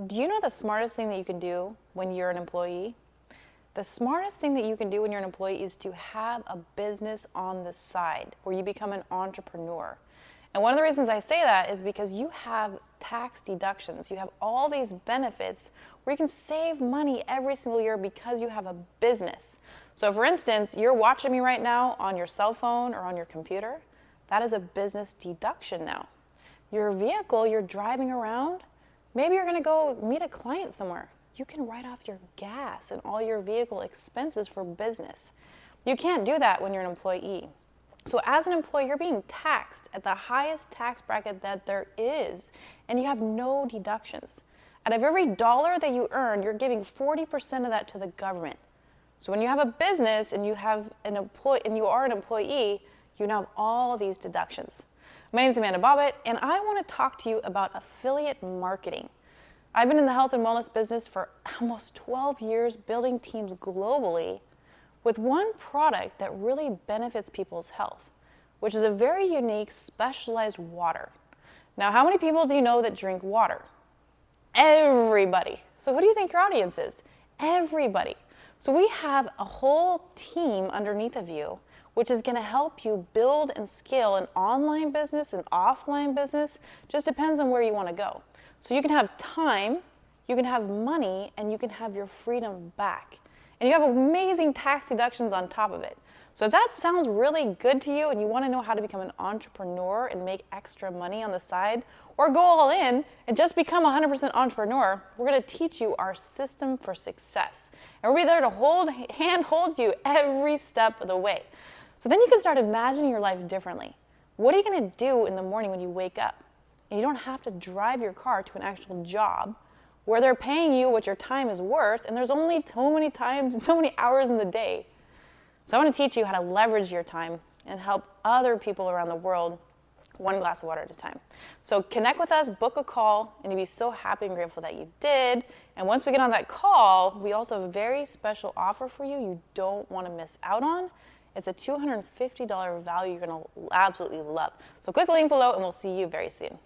Do you know the smartest thing that you can do when you're an employee? The smartest thing that you can do when you're an employee is to have a business on the side where you become an entrepreneur. And one of the reasons I say that is because you have tax deductions. You have all these benefits where you can save money every single year because you have a business. So for instance, you're watching me right now on your cell phone or on your computer. That is a business deduction now. Your vehicle, you're driving around, maybe you're going to go meet a client somewhere. You can write off your gas and all your vehicle expenses for business. You can't do that when you're an employee. So as an employee, you're being taxed at the highest tax bracket that there is, and you have no deductions. Out of every dollar that you earn, you're giving 40% of that to the government. So when you have a business and you have an employee and you are an employee, you now have all these deductions. My name is Amanda Bobbitt, and I want to talk to you about affiliate marketing. I've been in the health and wellness business for almost 12 years, building teams globally with one product that really benefits people's health, which is a very unique, specialized water. Now, how many people do you know that drink water? Everybody. So who do you think your audience is? Everybody. So we have a whole team underneath of you, which is going to help you build and scale an online business, an offline business. Just depends on where you want to go. So you can have time, you can have money, and you can have your freedom back. And you have amazing tax deductions on top of it. So if that sounds really good to you and you want to know how to become an entrepreneur and make extra money on the side, or go all in and just become 100% entrepreneur, we're going to teach you our system for success. And we'll be there to hold you every step of the way. So then you can start imagining your life differently. What are you going to do in the morning when you wake up? And you don't have to drive your car to an actual job where they're paying you what your time is worth, and there's only so many hours in the day. So I want to teach you how to leverage your time and help other people around the world one glass of water at a time. So connect with us, book a call, and you'll be so happy and grateful that you did. And once we get on that call, we also have a very special offer for you don't want to miss out on. It's a $250 value you're going to absolutely love. So click the link below and we'll see you very soon.